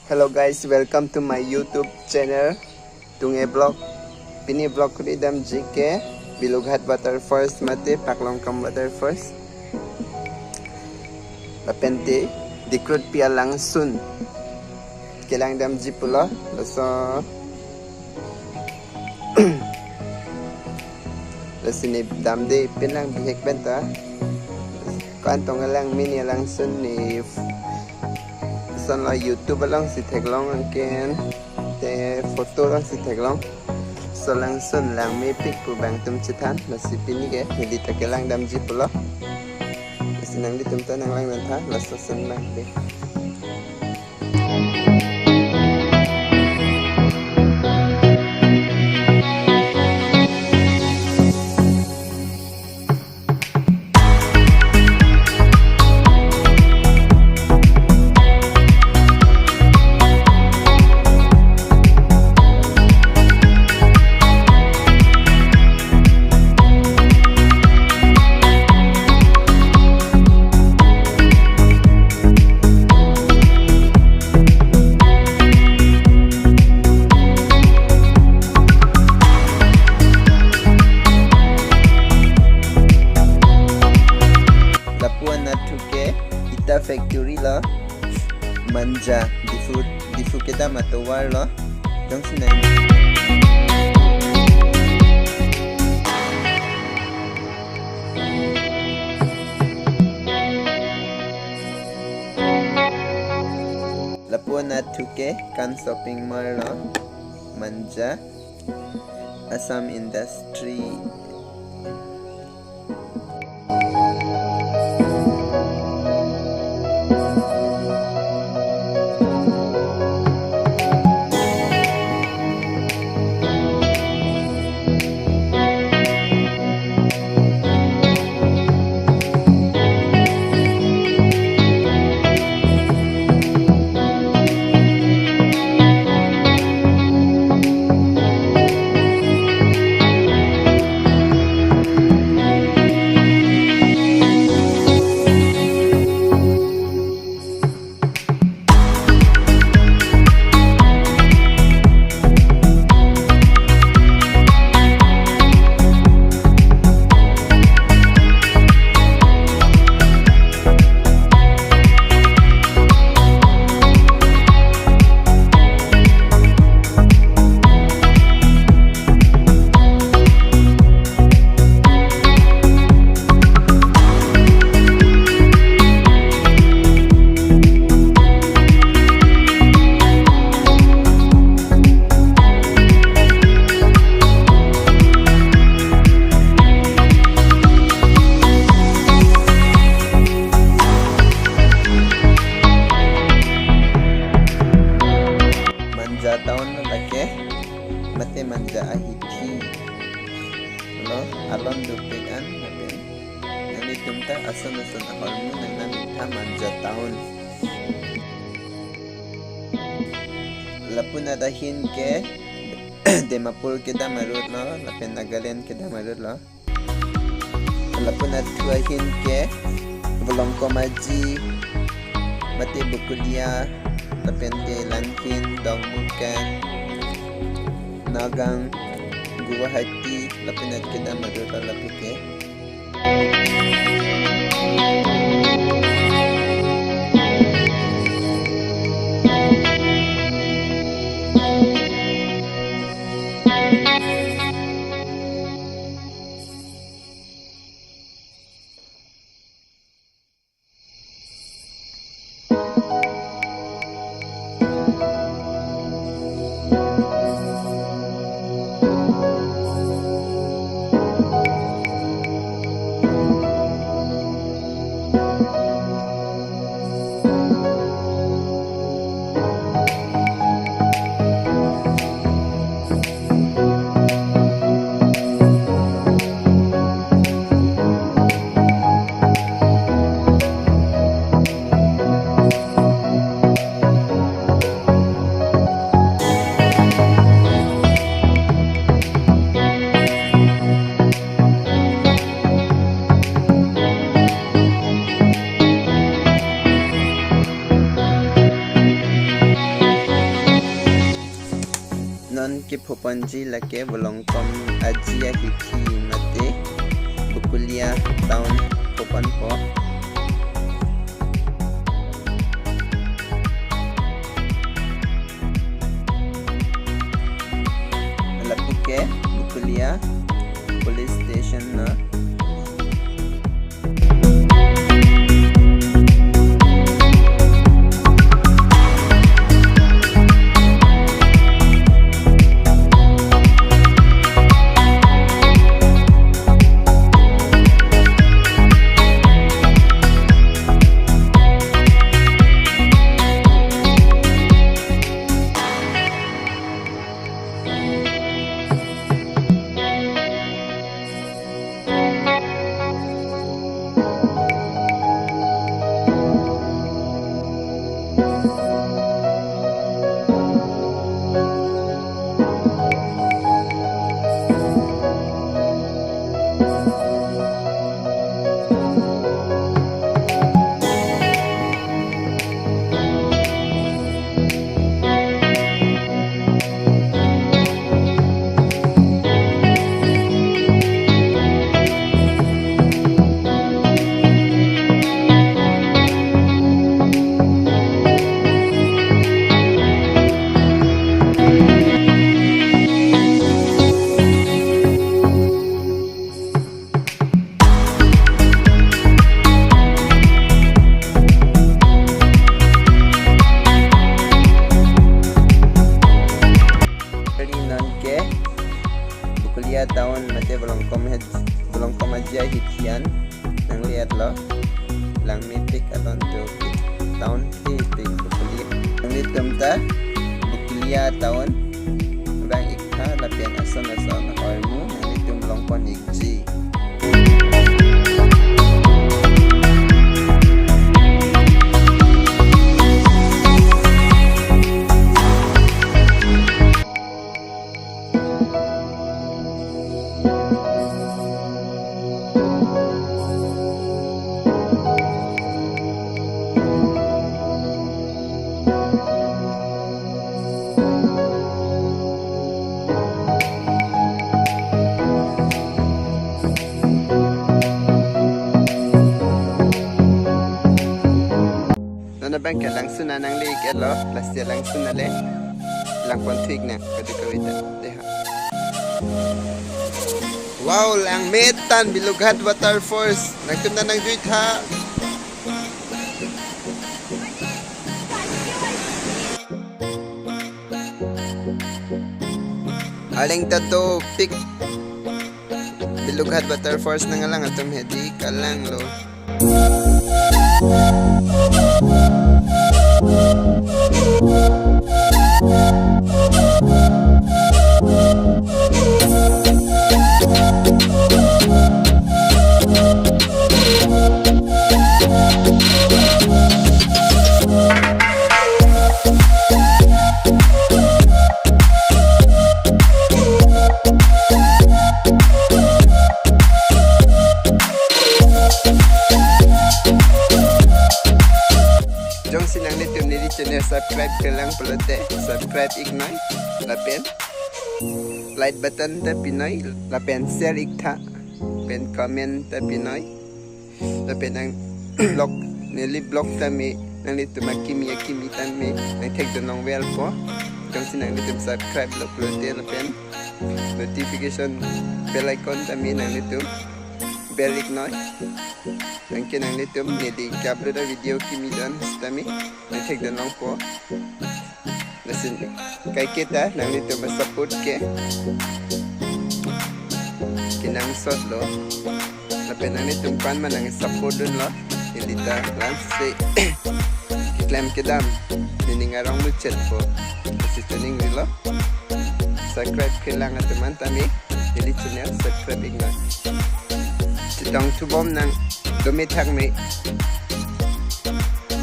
Hello guys, welcome to my YouTube channel Tunge Vlog. Pini vlog ko dam JK Bilughat Water First mate Paklongkam Water First. Lapente dikrut pia langsun. Kelang dam jipula laso lasini dam de pinang bihek benta. Kantong lang mini langsun ni son la YouTube lang si teglong angken te foto lang si teglong so lang sun lang may pic pu bang tum chitan la si pini ke hindi takelang dam ji pulo sinang di tum tanang lang nanta la so sun lang be factory lo manja difu kita matawar lo dong sinay Lapuan na tuke kan shopping mall lo manja Assam Industry tahun lagi mati manja ahiti lo alon dupekan nabe yang ditumta asan-asan akalmu nang minta manja tahun lapun adahin ke Dimapur kita marut lo lapin Nagaland kita marut lo lapun atuahin ke Volongkomaji mati bukulia Lapente Lankin Dongmukan Nagang Guwahati Lapinat kita madura lapike non ke poponji lake bolongkom ajia hiti mate bukulia tahun popon po lapuke bukulia police station na kuliah tahun mate belum kom aja hitian nang lihat lo lang mitik aton tu tahun hitik kuliah nang nitum ta kuliah tahun orang ikha lapian asan hormu nang nitum belum kon ikji bangka langsung nang lik elo plastik langsung nale lang konfig na kadukawita deha wow lang metan bilughat water force nagtunda nang duit ha aling tato pik bilughat water force na nga lang atom hedi kalang lo channel subscribe ke lang pelote subscribe ignay lapen like button ta pinoy lapen share ikta pen comment ta pinoy lapen ang blog nili blog ta mi nang litu makimi yakimi tan mi nang take the long well po jong sinang litu subscribe lo pelote lapen notification bell icon ta mi nang litu bell ignay ang kinang litum nili upload a video kimi dan stami na take the long po listen kay kita nang litum support ke kinang sot lo lapen nang litum pan man ang support dun lo nilita lanse iklam kedam niningarong lucet po kasi tuning nilo subscribe kailangan teman tami nili channel subscribe igna Chitong tubom nang Dumit hak mi